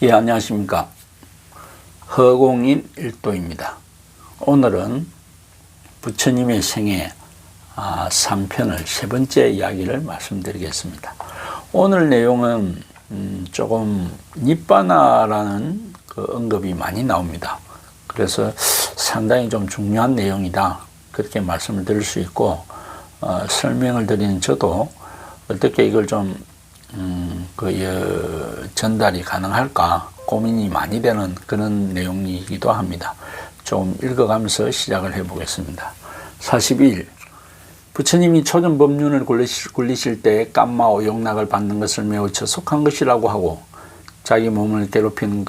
예, 안녕하십니까. 허공인 일도입니다. 오늘은 부처님의 생애 3편을 세 번째 이야기를 말씀드리겠습니다. 오늘 내용은 조금 니빠나라는 그 언급이 많이 나옵니다. 그래서 상당히 좀 중요한 내용이다, 그렇게 말씀을 드릴 수 있고, 설명을 드리는 저도 어떻게 이걸 좀 전달이 가능할까 고민이 많이 되는 그런 내용이기도 합니다. 좀 읽어가면서 시작을 해보겠습니다. 42일, 부처님이 초전법륜을 굴리실 때 깜마오 용락을 받는 것을 매우 저속한 것이라고 하고, 자기 몸을 괴롭히는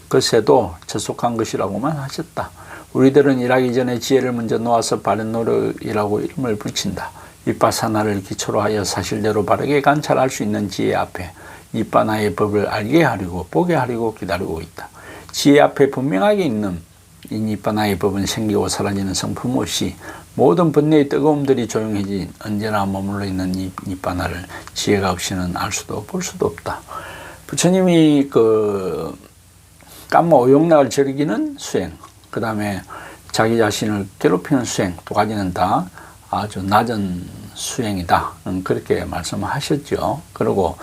것에도 저속한 것이라고만 하셨다. 우리들은 일하기 전에 지혜를 먼저 놓아서 바른 노력이라고 이름을 붙인다. 위파사나를 기초로 하여 사실대로 바르게 관찰할 수 있는 지혜 앞에 니빠나의 법을 알게 하려고 보게 하려고 기다리고 있다. 지혜 앞에 분명하게 있는 이 니빠나의 법은 생기고 사라지는 성품 없이 모든 번뇌의 뜨거움들이 조용해진 언제나 머물러 있는 이 니빠나를 지혜가 없이는 알 수도 볼 수도 없다. 부처님이 깜마 오용락을 즐기는 수행, 그 다음에 자기 자신을 괴롭히는 수행, 두 가지는 다 아주 낮은 수행이다, 그렇게 말씀하셨죠. 그리고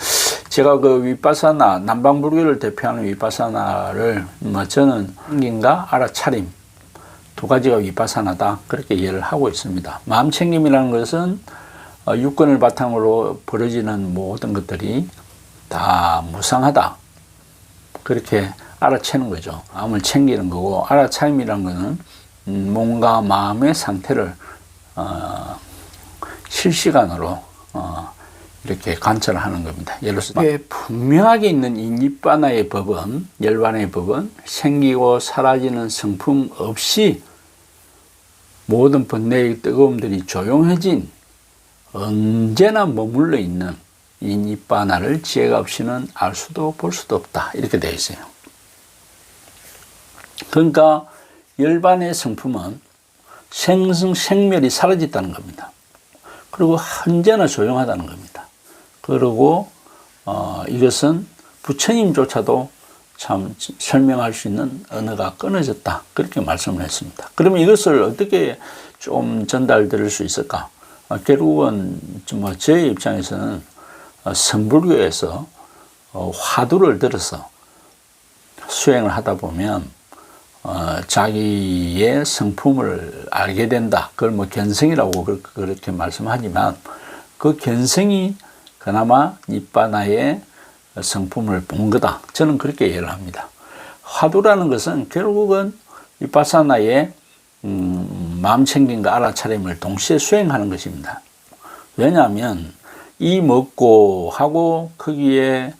제가 그 위파사나, 남방불교를 대표하는 위파사나를 저는 챙김과 알아차림 두 가지가 위파사나다, 그렇게 이해를 하고 있습니다. 마음챙김이라는 것은 육根을 바탕으로 벌어지는 모든 것들이 다 무상하다, 그렇게 알아채는 거죠. 마음을 챙기는 거고, 알아차림이라는 것은 몸과 마음의 상태를 실시간으로 이렇게 관찰하는 겁니다. 예를 들어서 분명하게 있는 이 니빠나의 법은, 열반의 법은 생기고 사라지는 성품 없이 모든 번뇌의 뜨거움들이 조용해진 언제나 머물러 있는 이 니빠나를 지혜가 없이는 알 수도 볼 수도 없다, 이렇게 되어 있어요. 그러니까 열반의 성품은 생멸이 사라졌다는 겁니다. 그리고 언제나 조용하다는 겁니다. 그리고 이것은 부처님조차도 참 설명할 수 있는 언어가 끊어졌다, 그렇게 말씀을 했습니다. 그러면 이것을 어떻게 좀 전달드릴 수 있을까? 결국은 저의 입장에서는 선불교에서 화두를 들어서 수행을 하다 보면 자기의 성품을 알게 된다. 그걸 견성이라고 그렇게 말씀하지만, 그 견성이 그나마 니빠나의 성품을 본 거다, 저는 그렇게 이해를 합니다. 화두라는 것은 결국은 위파사나의 마음챙김과 알아차림을 동시에 수행하는 것입니다. 왜냐하면 이 먹고 하고 거기에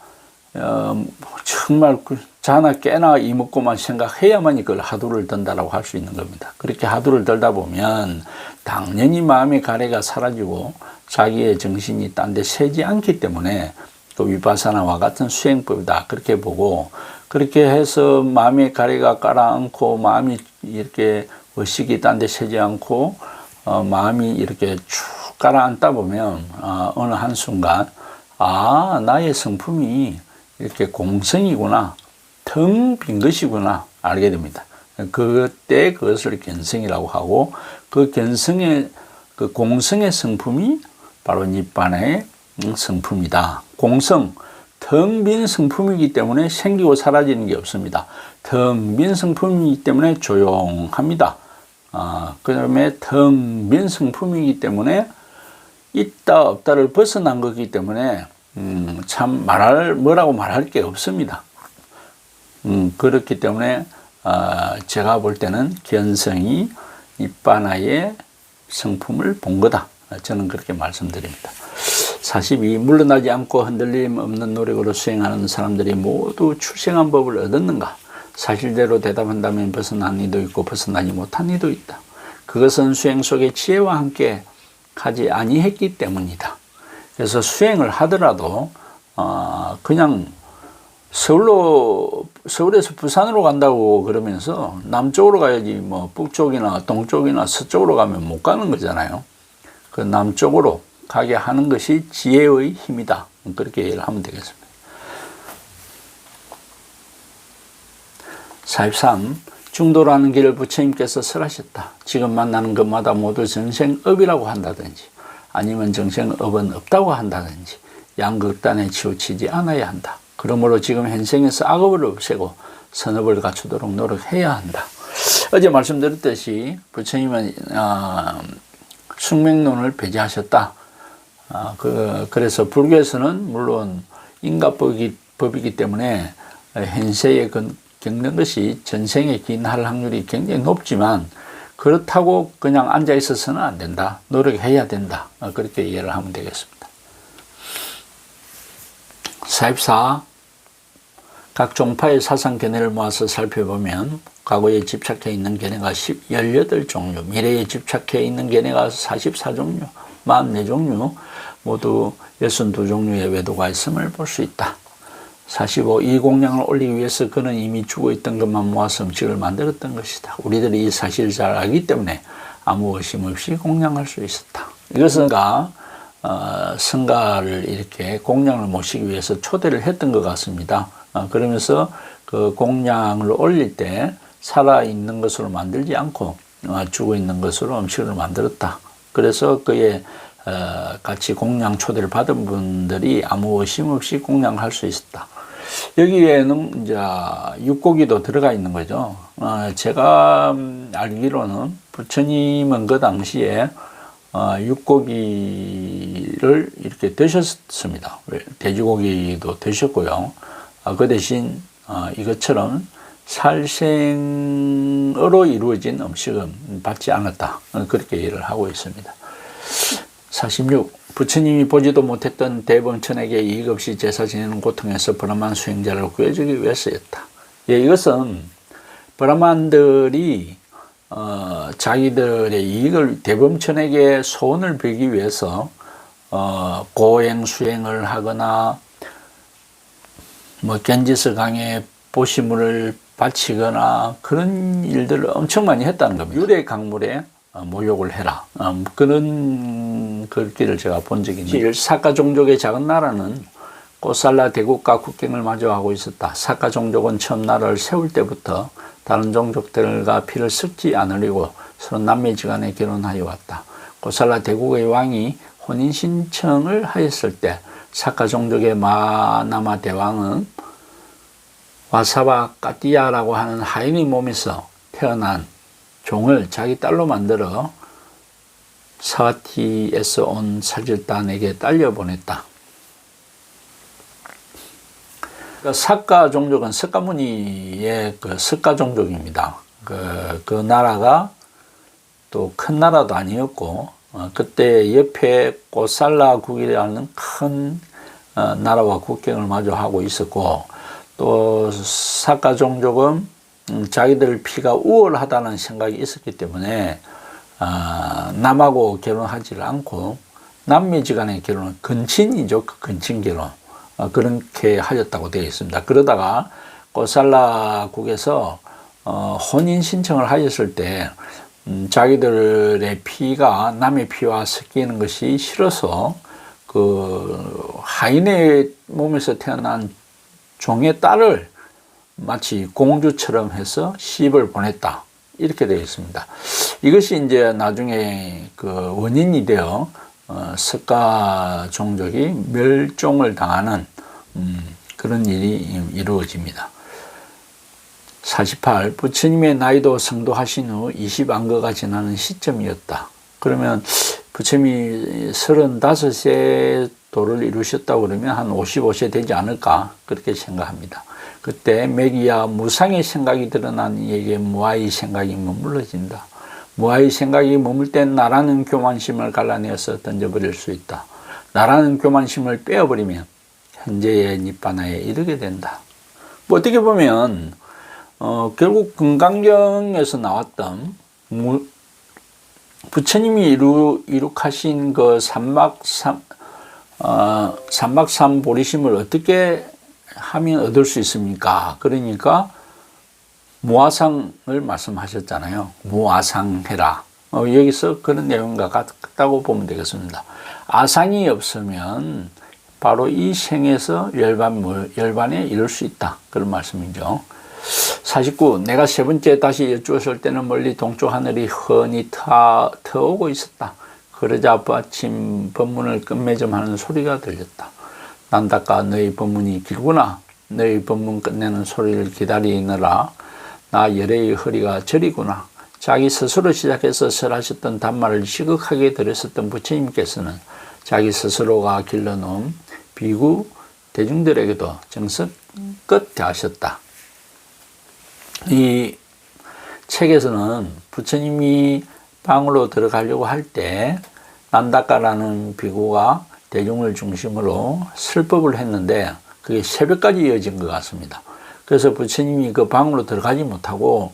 정말 자나 깨나 이 먹고만 생각해야만 이걸 하두를 든다라고 할 수 있는 겁니다. 그렇게 하두를 들다 보면 당연히 마음의 가래가 사라지고 자기의 정신이 딴 데 새지 않기 때문에 그 위파사나와 같은 수행법이다, 그렇게 보고, 그렇게 해서 마음의 가래가 가라앉고 마음이 이렇게 의식이 딴 데 새지 않고 마음이 이렇게 쭉 가라앉다 보면 어느 한순간 나의 성품이 이렇게 공성이구나, 텅 빈 것이구나 알게 됩니다. 그때 그것을 견성이라고 하고, 그 견성의, 그 공성의 성품이 바로 니빠나의 성품이다. 공성, 텅 빈 성품이기 때문에 생기고 사라지는 게 없습니다. 텅 빈 성품이기 때문에 조용합니다. 그 다음에 텅 빈 성품이기 때문에 있다 없다를 벗어난 거기 때문에 참 뭐라고 말할 게 없습니다. 그렇기 때문에 제가 볼 때는 견성이 니빠나의 성품을 본 거다, 저는 그렇게 말씀드립니다. 42. 물러나지 않고 흔들림 없는 노력으로 수행하는 사람들이 모두 출생한 법을 얻었는가? 사실대로 대답한다면 벗어난 이도 있고 벗어나지 못한 이도 있다. 그것은 수행 속에 지혜와 함께 가지 아니했기 때문이다. 그래서 수행을 하더라도 그냥 서울에서 부산으로 간다고 그러면서 남쪽으로 가야지 북쪽이나 동쪽이나 서쪽으로 가면 못 가는 거잖아요. 그 남쪽으로 가게 하는 것이 지혜의 힘이다, 그렇게 이해를 하면 되겠습니다. 43. 중도라는 길을 부처님께서 설하셨다. 지금 만나는 것마다 모두 정생업이라고 한다든지 아니면 정생업은 없다고 한다든지 양극단에 치우치지 않아야 한다. 그러므로 지금 현생에서 악업을 없애고 선업을 갖추도록 노력해야 한다. 어제 말씀드렸듯이 부처님은 숙명론을 배제하셨다. 그래서 불교에서는 물론 인과법이기 때문에 현세에 겪는 것이 전생에 기인할 확률이 굉장히 높지만 그렇다고 그냥 앉아 있어서는 안 된다. 노력해야 된다. 그렇게 이해를 하면 되겠습니다. 44. 각 종파의 사상 견해를 모아서 살펴보면 과거에 집착해 있는 견해가 18종류, 미래에 집착해 있는 견해가 44종류, 44종류, 모두 62종류의 외도가 있음을 볼 수 있다. 45. 이 공양을 올리기 위해서 그는 이미 죽어 있던 것만 모아서 음식을 만들었던 것이다. 우리들이 이 사실을 잘 알기 때문에 아무 의심 없이 공양할 수 있었다. 이것은 성가를 이렇게 공양을 모시기 위해서 초대를 했던 것 같습니다. 그러면서 그 공양을 올릴 때 살아있는 것으로 만들지 않고 죽어 있는 것으로 음식을 만들었다. 그래서 그의 같이 공양 초대를 받은 분들이 아무 의심 없이 공양할 수 있었다. 여기에는 이제 육고기도 들어가 있는 거죠. 제가 알기로는 부처님은 그 당시에 육고기를 이렇게 드셨습니다. 돼지고기도 드셨고요. 그 대신 이것처럼 살생으로 이루어진 음식은 받지 않았다. 그렇게 이해를 하고 있습니다. 46. 부처님이 보지도 못했던 대범천에게 이익 없이 제사 지내는 고통에서 브라만 수행자를 구해주기 위해서였다. 이것은 브라만들이 자기들의 이익을 대범천에게 소원을 빌기 위해서 고행 수행을 하거나 견지서 강에 보시물을 바치거나 그런 일들을 엄청 많이 했다는 겁니다. 유래 강물에 모욕을 해라. 그런 글귀를 제가 본 적이 있는데 사카 종족의 작은 나라는 꽃살라 대국과 국경을 마주하고 있었다. 사카 종족은 처음 나라를 세울 때부터 다른 종족들과 피를 섞지 않으려고 서로 남매지간에 결혼하여 왔다. 꽃살라 대국의 왕이 혼인 신청을 하였을 때 사카 종족의 마나마 대왕은 와사바 까띠아라고 하는 하인의 몸에서 태어난 종을 자기 딸로 만들어 사와티에서 온 사질단에게 딸려 보냈다. 사카 종족은 석가모니의 석가 종족입니다. 그 나라가 또 큰 나라도 아니었고 그때 옆에 꽃살라국이라는 큰 나라와 국경을 마주하고 있었고 또 사카 종족은 자기들 피가 우월하다는 생각이 있었기 때문에 남하고 결혼하지를 않고 남매지간의 결혼은 근친이죠. 근친 결혼 그렇게 하였다고 되어 있습니다. 그러다가 꽃살라국에서 혼인 신청을 하였을 때 자기들의 피가 남의 피와 섞이는 것이 싫어서 그 하인의 몸에서 태어난 종의 딸을 마치 공주처럼 해서 시집을 보냈다. 이렇게 되어 있습니다. 이것이 이제 나중에 그 원인이 되어 석가 종족이 멸종을 당하는 그런 일이 이루어집니다. 48. 부처님의 나이도 성도하신 후 20안거가 지나는 시점이었다. 그러면 부처님이 35세 도를 이루셨다고 그러면 한 55세 되지 않을까 그렇게 생각합니다. 그때 매기야 무상의 생각이 드러난 이에게 무아의 생각이 머물러진다. 무아의 생각이 머물 땐 나라는 교만심을 갈라내어서 던져버릴 수 있다. 나라는 교만심을 빼어버리면 현재의 니빠나에 이르게 된다. 어떻게 보면 결국 금강경에서 나왔던 부처님이 이룩하신 그 삼박삼 보리심을 어떻게 하면 얻을 수 있습니까? 그러니까 무아상을 말씀하셨잖아요. 무아상해라. 여기서 그런 내용과 같다고 보면 되겠습니다. 아상이 없으면 바로 이 생에서 열반에 이룰 수 있다. 그런 말씀이죠. 49. 내가 세 번째 다시 여쭈었을 때는 멀리 동쪽 하늘이 훤히 트오고 있었다. 그러자 아침 법문을 끝맺음하는 소리가 들렸다. 난다까 너희 법문이 길구나. 너희 법문 끝내는 소리를 기다리느라 나 열애의 허리가 저리구나. 자기 스스로 시작해서 설하셨던 단말을 시극하게 들으셨던 부처님께서는 자기 스스로가 길러놓은 비구 대중들에게도 정성껏 대하셨다. 이 책에서는 부처님이 방으로 들어가려고 할 때 난다까라는 비구가 대중을 중심으로 설법을 했는데 그게 새벽까지 이어진 것 같습니다. 그래서 부처님이 그 방으로 들어가지 못하고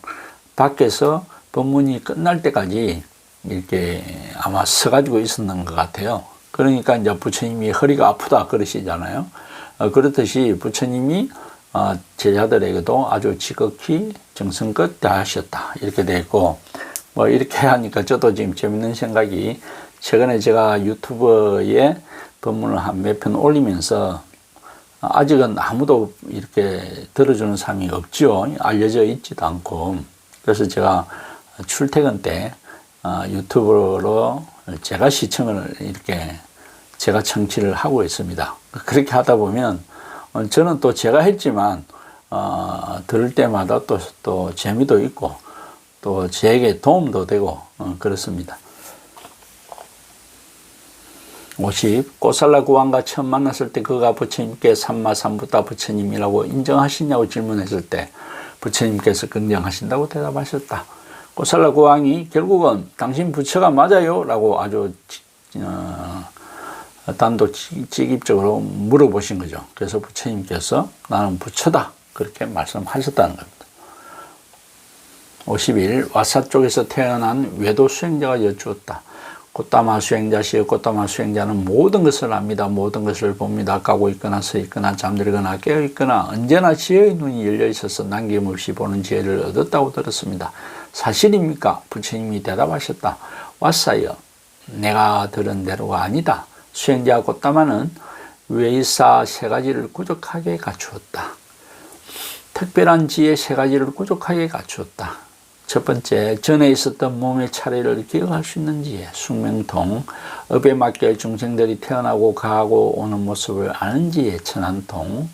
밖에서 법문이 끝날 때까지 이렇게 아마 서가지고 있었는 것 같아요. 그러니까 이제 부처님이 허리가 아프다 그러시잖아요. 그렇듯이 부처님이 제자들에게도 아주 지극히 정성껏 대하셨다 이렇게 되어 있고, 뭐 이렇게 하니까 저도 지금 재밌는 생각이, 최근에 제가 유튜브에 법문을 한 몇 편 올리면서 아직은 아무도 이렇게 들어주는 사람이 없죠. 알려져 있지도 않고. 그래서 제가 출퇴근 때 유튜브로 제가 시청을 이렇게 제가 청취를 하고 있습니다. 그렇게 하다 보면 저는 또 제가 했지만 들을 때마다 또 재미도 있고 또 제게 도움도 되고 그렇습니다. 50. 고살라 구왕과 처음 만났을 때 그가 부처님께 삼마삼부타 부처님이라고 인정하시냐고 질문했을 때 부처님께서 긍정하신다고 대답하셨다. 고살라 구왕이 결국은 당신 부처가 맞아요? 라고 아주 단도직입적으로 물어보신 거죠. 그래서 부처님께서 나는 부처다 그렇게 말씀하셨다는 겁니다. 51. 와사 쪽에서 태어난 외도 수행자가 여쭈었다. 꽃다마 수행자시여 꽃다마 수행자는 모든 것을 압니다. 모든 것을 봅니다. 가고 있거나 서 있거나 잠들거나 깨어 있거나 언제나 지혜의 눈이 열려 있어서 남김없이 보는 지혜를 얻었다고 들었습니다. 사실입니까? 부처님이 대답하셨다. 와사여, 내가 들은 대로가 아니다. 수행자 꽃다마는 외사 세 가지를 꾸준하게 갖추었다. 특별한 지혜 세 가지를 꾸준하게 갖추었다. 첫 번째, 전에 있었던 몸의 차례를 기억할 수 있는 지혜, 숙명통, 업에 맞게 중생들이 태어나고 가고 오는 모습을 아는 지혜, 천안통,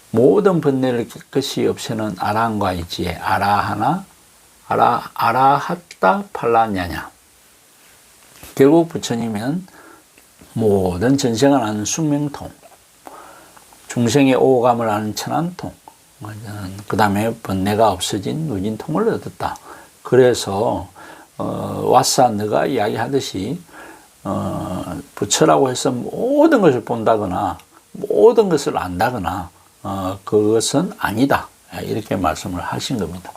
모든 번뇌를 깨끗이 없애는 아라한과의 지혜, 아라하따 팔라냐냐. 결국 부처님은 모든 전생을 아는 숙명통, 중생의 오감을 아는 천안통, 그 다음에 번뇌가 없어진 누진통을 얻었다. 그래서 와사 너가 이야기하듯이 부처라고 해서 모든 것을 본다거나 모든 것을 안다거나 그것은 아니다 이렇게 말씀을 하신 겁니다.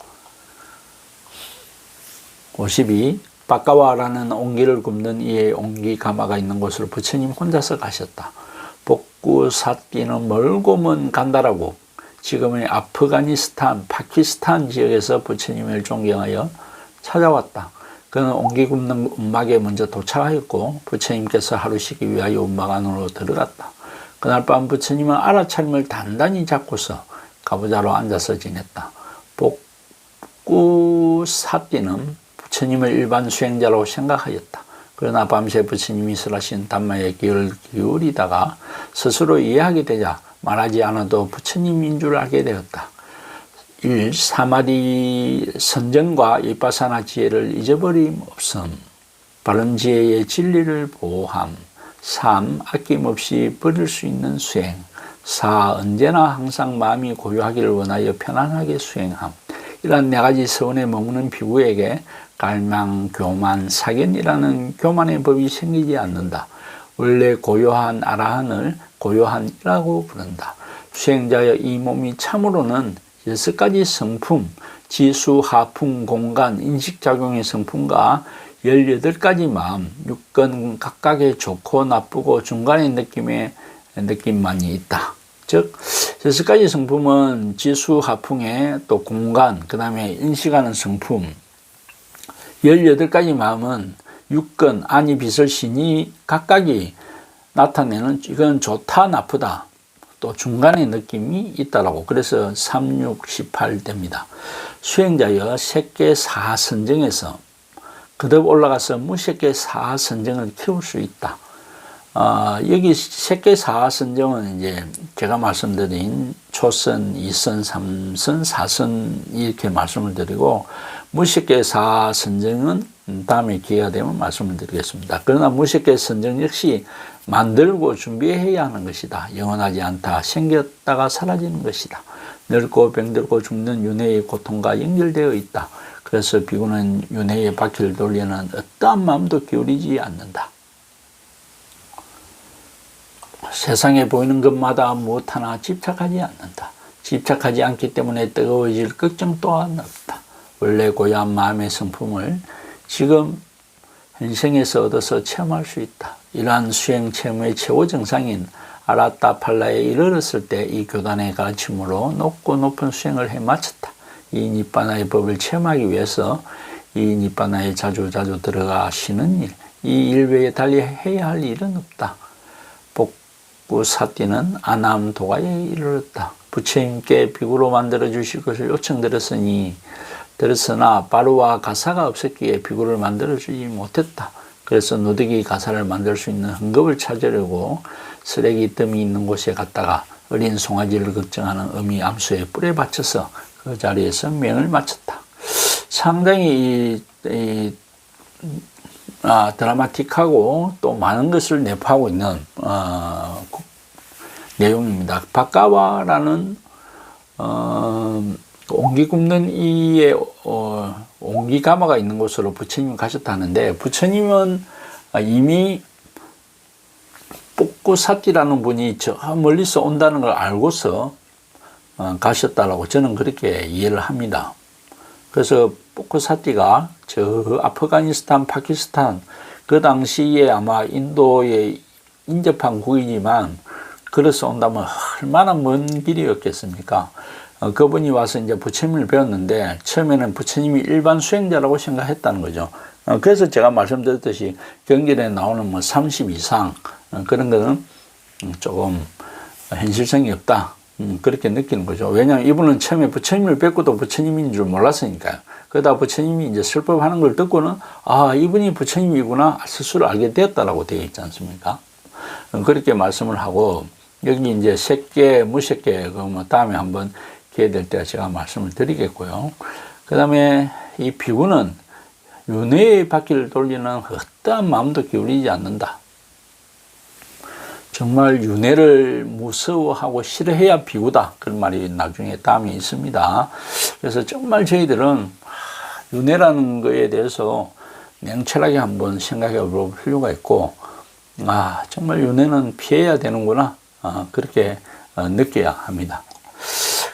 52. 바까와라는 옹기를 굽는 이의 옹기 가마가 있는 곳으로 부처님 혼자서 가셨다. 복구 삿기는 멀고 먼 간다라고 지금의 아프가니스탄, 파키스탄 지역에서 부처님을 존경하여 찾아왔다. 그는 옹기 굽는 움막에 먼저 도착하였고 부처님께서 하루 쉬기 위하여 움막 안으로 들어갔다. 그날 밤 부처님은 알아차림을 단단히 잡고서 가부좌로 앉아서 지냈다. 복구 삿기는 부처님을 일반 수행자라고 생각하였다. 그러나 밤새 부처님이 설하신 담마에 귀를 기울이다가 스스로 이해하게 되자 말하지 않아도 부처님인 줄 알게 되었다. 1. 사마디 선정과 이빠사나 지혜를 잊어버림 없음. 바른 지혜의 진리를 보호함. 3. 아낌없이 버릴 수 있는 수행. 4. 언제나 항상 마음이 고요하기를 원하여 편안하게 수행함. 이러한 네 가지 서원에 머무는 비구에게 갈망, 교만, 사견이라는 교만의 법이 생기지 않는다. 원래 고요한 아라한을 고요한이라고 부른다. 수행자의 이 몸이 참으로는 6가지 성품, 지수, 하풍, 공간, 인식작용의 성품과 18가지 마음, 6건 각각의 좋고 나쁘고 중간의 느낌만이 있다. 즉 6가지 성품은 지수, 하풍에 또 공간, 그 다음에 인식하는 성품, 18가지 마음은 6건, 아니, 비설, 신이 각각이 나타내는 이건 좋다, 나쁘다, 또 중간의 느낌이 있다라고. 그래서 3, 6, 18 됩니다. 수행자여 색계 사선정에서 거듭 올라가서 무색계 사선정을 키울 수 있다. 여기 색계 사선정은 이제 제가 말씀드린 초선, 2선, 3선, 4선 이렇게 말씀을 드리고, 무색계 사선정은 다음에 기회가 되면 말씀을 드리겠습니다. 그러나 무색계 선정 역시 만들고 준비해야 하는 것이다. 영원하지 않다. 생겼다가 사라지는 것이다. 늙고 병들고 죽는 윤회의 고통과 연결되어 있다. 그래서 비구는 윤회의 바퀴를 돌리는 어떠한 마음도 기울이지 않는다. 세상에 보이는 것마다 무엇 하나 집착하지 않는다. 집착하지 않기 때문에 뜨거워질 걱정 또한 없다. 원래 고유한 마음의 성품을 지금 현생에서 얻어서 체험할 수 있다. 이러한 수행 체험의 최고 정상인 아라타팔라에 이르렀을 때 이 교단의 가르침으로 높고 높은 수행을 해 마쳤다. 이 니빠나의 법을 체험하기 위해서 이 니빠나에 자주 들어가시는 일, 이 일 외에 달리 해야 할 일은 없다. 복구사띠는 아남도가에 이르렀다. 부처님께 비구로 만들어 주실 것을 들었으나 바루와 가사가 없었기에 비구를 만들어 주지 못했다. 그래서 누더기 가사를 만들 수 있는 헝겊을 찾으려고 쓰레기 뜸이 있는 곳에 갔다가 어린 송아지를 걱정하는 어미 암수에 뿔에 받쳐서 그 자리에서 명을 마쳤다. 상당히 드라마틱하고 또 많은 것을 내포하고 있는 내용입니다. 바까와라는 옹기 굽는 이에 옹기가마가 있는 곳으로 부처님이 가셨다는데, 부처님은 이미 복구사띠라는 분이 저 멀리서 온다는 걸 알고서 가셨다라고 저는 그렇게 이해를 합니다. 그래서 복구사띠가 저 아프가니스탄, 파키스탄 그 당시에 아마 인도에 인접한 국이지만 걸어서 온다면 얼마나 먼 길이었겠습니까? 그분이 와서 이제 부처님을 배웠는데 처음에는 부처님이 일반 수행자라고 생각했다는 거죠. 그래서 제가 말씀드렸듯이 경전에 나오는 뭐 30 이상 그런 거는 조금 현실성이 없다. 그렇게 느끼는 거죠. 왜냐하면 이분은 처음에 부처님을 뵙고도 부처님인 줄 몰랐으니까요. 그러다 부처님이 이제 설법하는 걸 듣고는 이분이 부처님이구나 스스로 알게 되었다라고 되어 있지 않습니까? 그렇게 말씀을 하고, 여기 이제 색계, 무색계, 뭐 다음에 한번 기회 될 때 제가 말씀을 드리겠고요. 그 다음에 이 비구는 윤회의 바퀴를 돌리는 어떠한 마음도 기울이지 않는다. 정말 윤회를 무서워하고 싫어해야 비구다. 그런 말이 나중에 다음에 있습니다. 그래서 정말 저희들은 윤회라는 거에 대해서 냉철하게 한번 생각해 볼 필요가 있고, 정말 윤회는 피해야 되는구나. 그렇게 느껴야 합니다.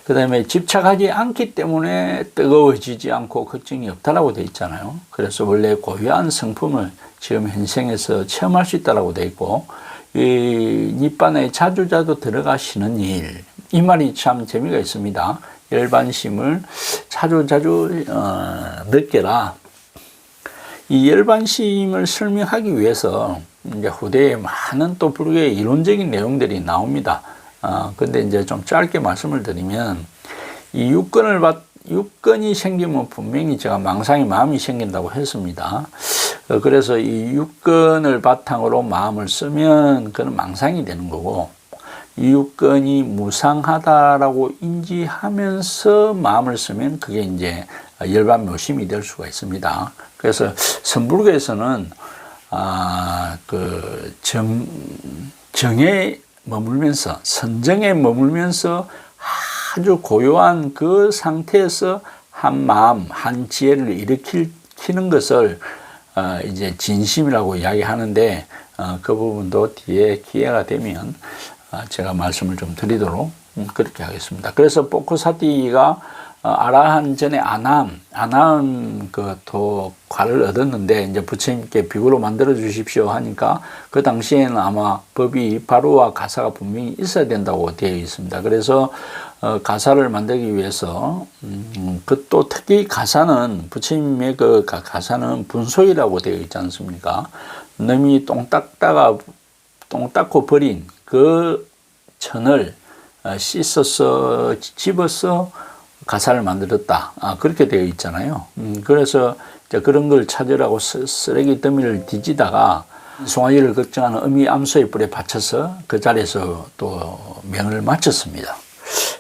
그 다음에 집착하지 않기 때문에 뜨거워지지 않고 걱정이 없다라고 되어 있잖아요. 그래서 원래 고유한 성품을 지금 현생에서 체험할 수 있다라고 되어 있고, 이 니빠나에 자주 들어가시는 일, 이 말이 참 재미가 있습니다. 열반심을 자주 느껴라. 이 열반심을 설명하기 위해서 이제 후대에 많은 또 불교의 이론적인 내용들이 나옵니다. 근데 이제 좀 짧게 말씀을 드리면, 이 육건이 생기면 분명히 제가 망상의 마음이 생긴다고 했습니다. 그래서 이 육건을 바탕으로 마음을 쓰면 그는 망상이 되는 거고, 이 육건이 무상하다라고 인지하면서 마음을 쓰면 그게 이제 열반묘심이 될 수가 있습니다. 그래서 선불교에서는 정에 머물면서, 선정에 머물면서 아주 고요한 그 상태에서 한 마음, 한 지혜를 일으키는 것을 이제 진심이라고 이야기하는데, 그 부분도 뒤에 기회가 되면 제가 말씀을 좀 드리도록 그렇게 하겠습니다. 그래서 포크사티가 아라한 전에 아나음 그 과를 얻었는데, 이제 부처님께 비구로 만들어 주십시오 하니까 그 당시에는 아마 법이 바루와 가사가 분명히 있어야 된다고 되어 있습니다. 그래서 가사를 만들기 위해서 또 특히 가사는, 부처님의 그 가사는 분소이라고 되어 있지 않습니까? 놈이 똥 닦고 버린 그 천을 씻어서 집어서 가사를 만들었다. 그렇게 되어 있잖아요. 그래서 이제 그런 걸 찾으라고 쓰레기 더미를 뒤지다가 송아지를 걱정하는 어미 암소의 뿔에 받쳐서 그 자리에서 또 명을 마쳤습니다.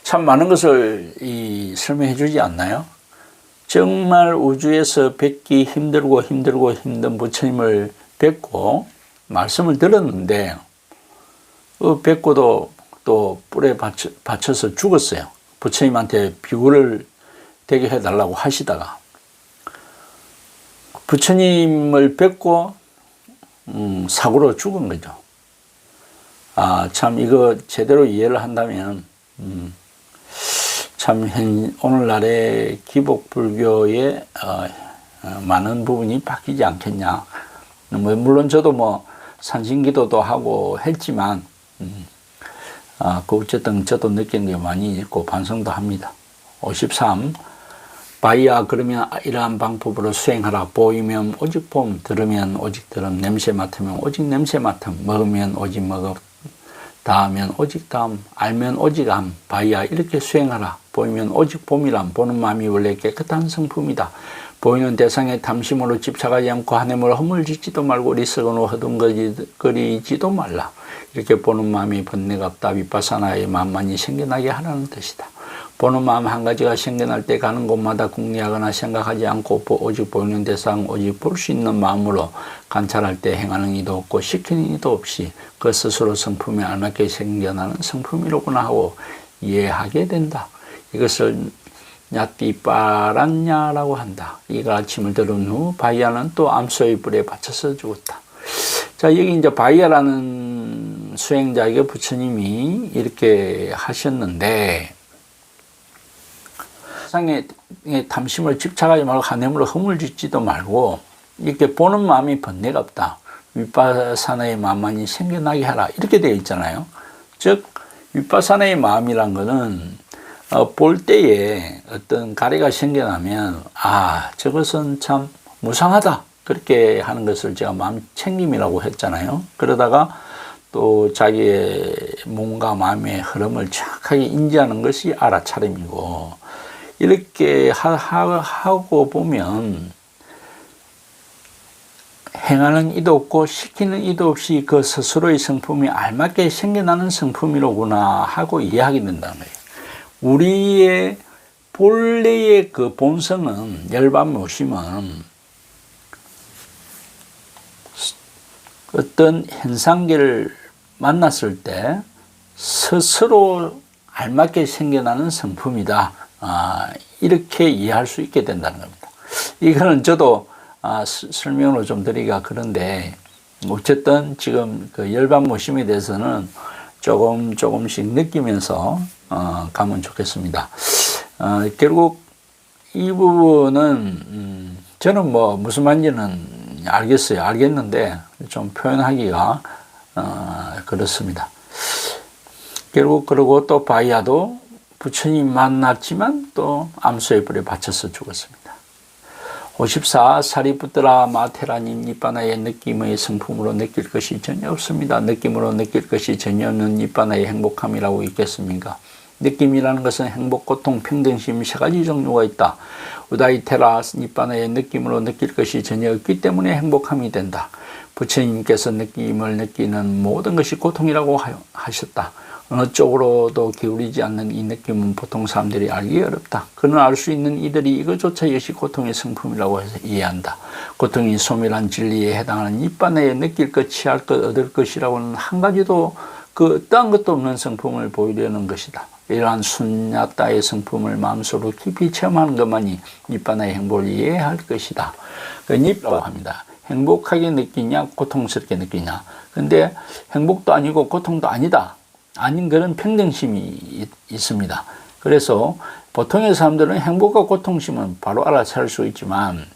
참 많은 것을 설명해 주지 않나요? 정말 우주에서 뵙기 힘들고 힘든 부처님을 뵙고 말씀을 들었는데 뵙고도 또 뿔에 받쳐서 죽었어요. 부처님한테 비구를 되게 해달라고 하시다가 부처님을 뵙고 사고로 죽은 거죠. 참 이거 제대로 이해를 한다면 참 오늘날의 기복불교의 많은 부분이 바뀌지 않겠냐. 물론 저도 산신기도도 하고 했지만 어쨌든 저도 느낀 게 많이 있고 반성도 합니다. 53. 바이야 그러면 이러한 방법으로 수행하라. 보이면 오직 봄, 들으면 오직 들음, 냄새 맡으면 오직 냄새 맡음, 먹으면 오직 먹음, 다하면 오직 다음, 알면 오직 암. 바이야 이렇게 수행하라. 보이면 오직 봄이람. 보는 마음이 원래 깨끗한 성품이다. 보이는 대상에 탐심으로 집착하지 않고 하늘을 허물짓지도 말고 리석으로 허둥거리지도 말라. 이렇게 보는 마음이 번뇌가 없다. 윗바사나의 마음만이 생겨나게 하라는 뜻이다. 보는 마음 한 가지가 생겨날 때 가는 곳마다 궁리하거나 생각하지 않고 오직 보이는 대상 오직 볼 수 있는 마음으로 관찰할 때 행하는 이도 없고 시키는 이도 없이 그 스스로 성품에 알맞게 생겨나는 성품이로구나 하고 이해하게 된다. 이것을 야띠빠란냐라고 한다. 이가 아침을 들은 후 바이야는 또 암소의 뿔에 받쳐서 죽었다. 자, 여기 이제 바이야라는 수행자에게 부처님이 이렇게 하셨는데 세상에 탐심을 집착하지 말고 하늘을 허물짓지도 말고 이렇게 보는 마음이 번뇌가 없다. 윗바사나의 마음만이 생겨나게 하라. 이렇게 되어 있잖아요. 즉 윗바사나의 마음이란 거는 볼 때에 어떤 가래가 생겨나면 저것은 참 무상하다. 그렇게 하는 것을 제가 마음 챙김이라고 했잖아요. 그러다가 또 자기의 몸과 마음의 흐름을 정확하게 인지하는 것이 알아차림이고 이렇게 하고 보면 행하는 이도 없고 시키는 이도 없이 그 스스로의 성품이 알맞게 생겨나는 성품이로구나 하고 이해하게 된다는 거예요. 우리의 본래의 그 본성은 열반모심은 어떤 현상계를 만났을 때 스스로 알맞게 생겨나는 성품이다. 이렇게 이해할 수 있게 된다는 겁니다. 이거는 저도 설명을 좀 드리기가 그런데 어쨌든 지금 그 열반모심에 대해서는 조금씩 느끼면서 가면 좋겠습니다. 결국 이 부분은 저는 무슨 말인지는 알겠는데 좀 표현하기가 그렇습니다. 결국 그러고 또 바이야도 부처님 만났지만 또 암소의 뿔에 받쳐서 죽었습니다. 54. 사리푸트라 마테라님 니빠나의 느낌의 성품으로 느낄 것이 전혀 없습니다. 느낌으로 느낄 것이 전혀 없는 니빠나의 행복함이라고 있겠습니까? 느낌이라는 것은 행복, 고통, 평등심 세 가지 종류가 있다. 우다이테라 니빠나의 느낌으로 느낄 것이 전혀 없기 때문에 행복함이 된다. 부처님께서 느낌을 느끼는 모든 것이 고통이라고 하셨다. 어느 쪽으로도 기울이지 않는 이 느낌은 보통 사람들이 알기 어렵다. 그러나 알 수 있는 이들이 이것조차 역시 고통의 성품이라고 해서 이해한다. 고통이 소멸한 진리에 해당하는 니빠나에 느낄 것, 취할 것, 얻을 것이라고는 한 가지도 그 어떠한 것도 없는 성품을 보이려는 것이다. 이러한 순야따의 성품을 마음속으로 깊이 체험하는 것만이 니빠나의 행복을 이해할 것이다. 그 니빠라고 합니다. 행복하게 느끼냐, 고통스럽게 느끼냐. 근데 행복도 아니고 고통도 아니다. 아닌 그런 평등심이 있습니다. 그래서 보통의 사람들은 행복과 고통심은 바로 알아차릴 수 있지만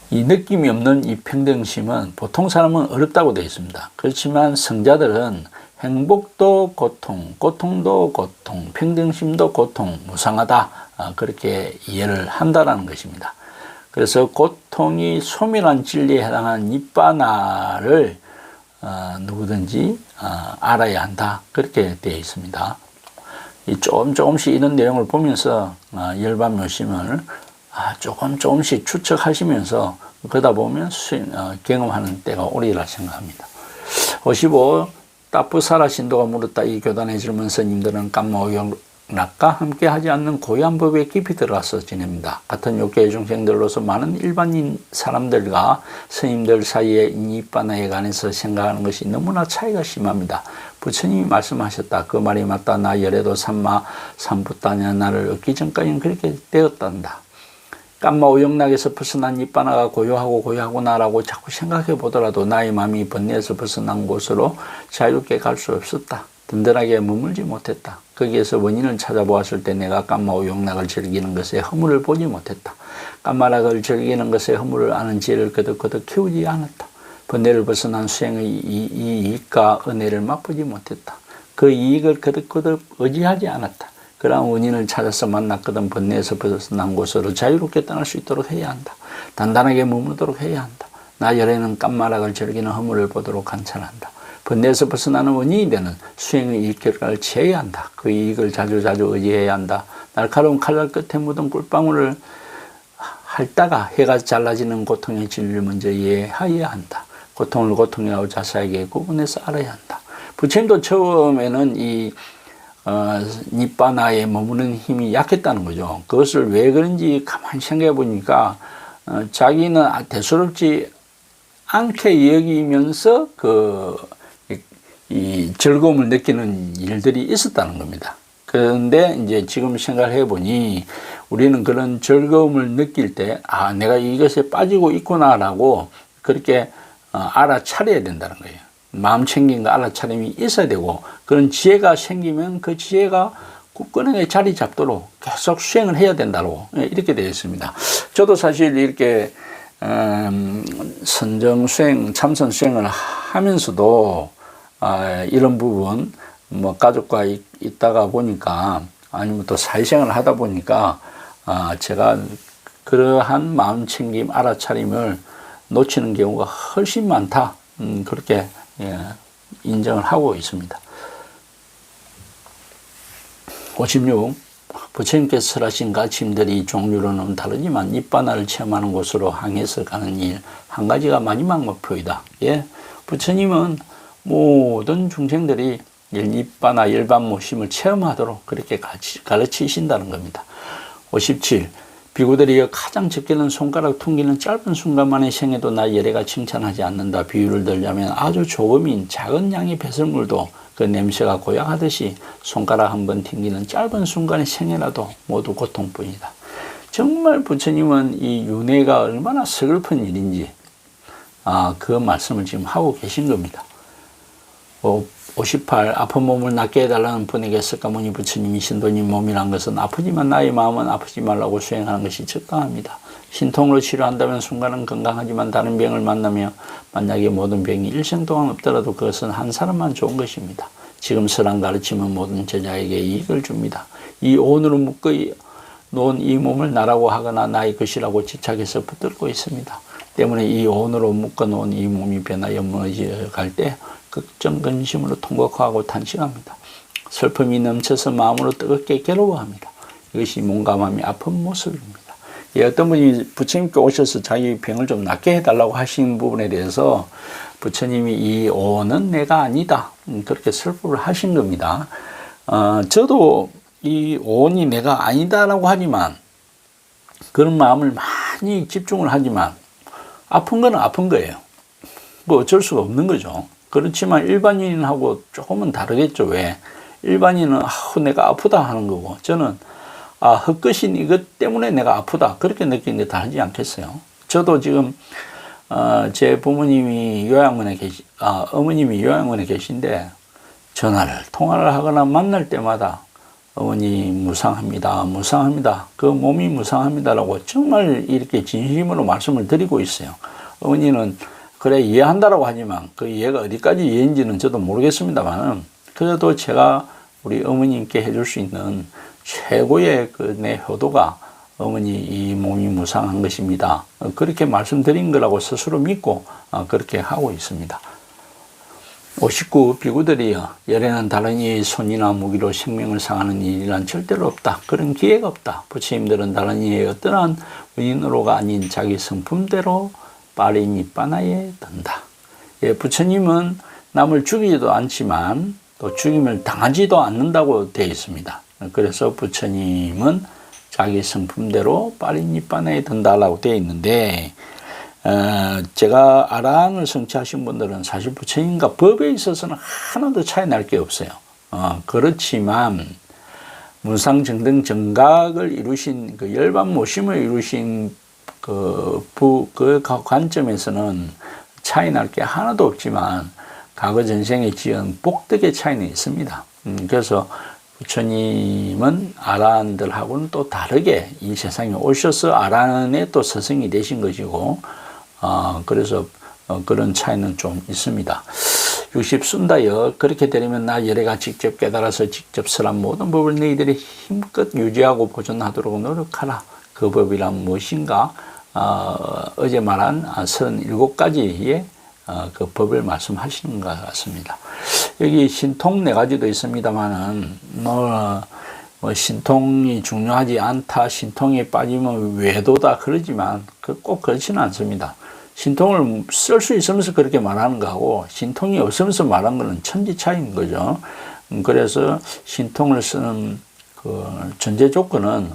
이 느낌이 없는 이 평등심은 보통 사람은 어렵다고 되어 있습니다. 그렇지만 성자들은 행복도 고통, 고통도 고통, 평등심도 고통, 무상하다. 그렇게 이해를 한다는 것입니다. 그래서 고통이 소멸한 진리에 해당하는 니빠나를 누구든지 알아야 한다. 그렇게 되어 있습니다. 조금씩 이런 내용을 보면서 열반묘심을 조금씩 추측하시면서 그러다 보면 경험하는 때가 오리라 생각합니다. 55. 따프사라 신도가 물었다. 이 교단의 젊은 스님들은 깜마오용락과 함께 하지 않는 고유한 법에 깊이 들어가서 지냅니다. 같은 욕계의 중생들로서 많은 일반인 사람들과 스님들 사이에 니빠나에 관해서 생각하는 것이 너무나 차이가 심합니다. 부처님이 말씀하셨다. 그 말이 맞다. 나 열애도 삼마 삼부따냐 나를 얻기 전까지는 그렇게 되었단다. 깜마오영락에서 벗어난 니빠나가 고요하구나라고 자꾸 생각해 보더라도 나의 마음이 번뇌에서 벗어난 곳으로 자유롭게 갈 수 없었다. 든든하게 머물지 못했다. 거기에서 원인을 찾아보았을 때 내가 깜마오영락을 즐기는 것에 허물을 보지 못했다. 깜마락을 즐기는 것에 허물을 아는 지혜를 거듭거듭 키우지 않았다. 번뇌를 벗어난 수행의 이익과 은혜를 맛보지 못했다. 그 이익을 거듭거듭 의지하지 않았다. 그러한 원인을 찾아서 만났거든 번뇌에서 벗어난 곳으로 자유롭게 떠날 수 있도록 해야 한다. 단단하게 머무르도록 해야 한다. 나 열에는 깜마락을 즐기는 허물을 보도록 관찰한다. 번뇌에서 벗어나는 원인이 되는 수행의 이익 결과를 취해야 한다. 그 이익을 자주 의지해야 한다. 날카로운 칼날 끝에 묻은 꿀방울을 핥다가 해가 잘라지는 고통의 진리를 먼저 이해해야 한다. 고통을 고통이라고 자세하게 구분해서 알아야 한다. 부처님도 처음에는 이 니빠나에 머무는 힘이 약했다는 거죠. 그것을 왜 그런지 가만히 생각해 보니까 자기는 대수롭지 않게 여기면서 이 즐거움을 느끼는 일들이 있었다는 겁니다. 그런데 이제 지금 생각해 보니 우리는 그런 즐거움을 느낄 때 내가 이것에 빠지고 있구나라고 그렇게 알아차려야 된다는 거예요. 마음 챙김과 알아차림이 있어야 되고 그런 지혜가 생기면 그 지혜가 굳건하게 자리 잡도록 계속 수행을 해야 된다고 이렇게 되어 있습니다. 저도 사실 이렇게 선정 수행, 참선 수행을 하면서도 이런 부분 가족과 있다가 보니까 아니면 또 사회생활을 하다 보니까 제가 그러한 마음 챙김, 알아차림을 놓치는 경우가 훨씬 많다. 그렇게 인정을 하고 있습니다. 56. 부처님께서 설하신 가르침들이 종류로는 다르지만 니빠나를 체험하는 곳으로 향해서 가는 일 한 가지가 마지막 목표이다. 부처님은 모든 중생들이 니빠나 열반모심을 체험하도록 그렇게 가르치신다는 겁니다. 57. 비구들이 가장 적게는 손가락 퉁기는 짧은 순간만에 생에도 나 열애가 칭찬하지 않는다. 비유를 들자면 아주 조금인 작은 양의 배설물도 그 냄새가 고약하듯이 손가락 한 번 튕기는 짧은 순간의 생애라도 모두 고통뿐이다. 정말 부처님은 이 윤회가 얼마나 서글픈 일인지 그 말씀을 지금 하고 계신 겁니다. 58. 아픈 몸을 낫게 해달라는 분에게 석가모니 부처님이 신도님 몸이란 것은 아프지만 나의 마음은 아프지 말라고 수행하는 것이 적당합니다. 신통으로 치료한다면 순간은 건강하지만 다른 병을 만나며 만약에 모든 병이 일생 동안 없더라도 그것은 한 사람만 좋은 것입니다. 지금 설한 가르침은 모든 제자에게 이익을 줍니다. 이 오온으로 묶어 놓은 이 몸을 나라고 하거나 나의 것이라고 집착해서 붙들고 있습니다. 때문에 이 오온으로 묶어 놓은 이 몸이 변하여 무너져 갈 때 걱정 근심으로 통곡하고 탄식합니다. 슬픔이 넘쳐서 마음으로 뜨겁게 괴로워합니다. 이것이 몸과 마음이 아픈 모습입니다. 어떤 분이 부처님께 오셔서 자기 병을 좀 낫게 해달라고 하신 부분에 대해서 부처님이 이 오는 내가 아니다. 그렇게 설법을 하신 겁니다. 저도 이 오온이 내가 아니다라고 하지만 그런 마음을 많이 집중을 하지만 아픈 거는 아픈 거예요. 뭐 어쩔 수가 없는 거죠. 그렇지만 일반인하고 조금은 다르겠죠. 왜? 일반인은 내가 아프다 하는 거고 저는 헛것인 이것 때문에 내가 아프다 그렇게 느끼는 게 다르지 않겠어요. 저도 지금 제 부모님이 요양원에 어머님이 요양원에 계신데 통화를 하거나 만날 때마다 어머니 무상합니다. 그 몸이 무상합니다라고 정말 이렇게 진심으로 말씀을 드리고 있어요. 어머니는 그래 이해한다라고 하지만 그 이해가 어디까지 이해인지는 저도 모르겠습니다만 그래도 제가 우리 어머님께 해줄 수 있는 최고의 내 효도가 어머니 이 몸이 무상한 것입니다. 그렇게 말씀드린 거라고 스스로 믿고 그렇게 하고 있습니다. 59 비구들이여 열에는 다른 이의 손이나 무기로 생명을 상하는 일이란 절대로 없다. 그런 기회가 없다. 부처님들은 다른 이의 어떠한 원인으로가 아닌 자기 성품대로 빠리니빠나에 든다. 예, 부처님은 남을 죽이지도 않지만 또 죽임을 당하지도 않는다고 되어 있습니다. 그래서 부처님은 자기 성품대로 빠리니빠나에 든다라고 되어 있는데 제가 아라한을 성취하신 분들은 사실 부처님과 법에 있어서는 하나도 차이 날 게 없어요. 그렇지만 문상정등 정각을 이루신 그 열반모심을 이루신 그 관점에서는 차이 날 게 하나도 없지만 과거 전생에 지은 복덕의 차이는 있습니다. 그래서 부처님은 아라한들하고는 또 다르게 이 세상에 오셔서 아라한의 또 스승이 되신 것이고 그래서 그런 차이는 좀 있습니다. 60 쓴다여 그렇게 되려면 나 열애가 직접 깨달아서 직접 설한 모든 법을 너희들이 힘껏 유지하고 보존하도록 노력하라. 그 법이란 무엇인가? 어제 말한 37가지의 그 법을 말씀하시는 것 같습니다. 여기 신통 4가지도 있습니다만은 신통이 중요하지 않다, 신통에 빠지면 외도다 그러지만 꼭 그렇지는 않습니다. 신통을 쓸 수 있으면서 그렇게 말하는 거하고 신통이 없으면서 말하는 거는 천지 차이인 거죠. 그래서 신통을 쓰는 그 전제 조건은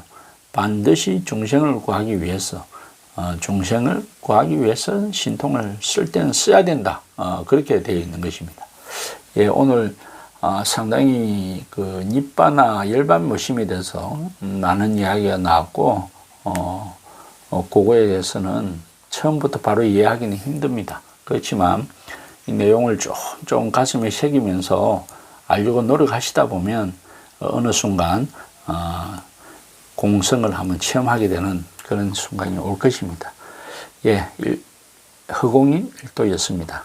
반드시 중생을 구하기 위해서 중생을 구하기 위해서 신통을 쓸 때는 써야 된다. 그렇게 되어 있는 것입니다. 예, 오늘 상당히 그 니빠나 열반모심에 대해서 많은 이야기가 나왔고 그거에 대해서는 처음부터 바로 이해하기는 힘듭니다. 그렇지만 이 내용을 좀 가슴에 새기면서 알려고 노력하시다 보면 어느 순간 공성을 한번 체험하게 되는 그런 순간이 올 것입니다. 예, 허공인 일도였습니다.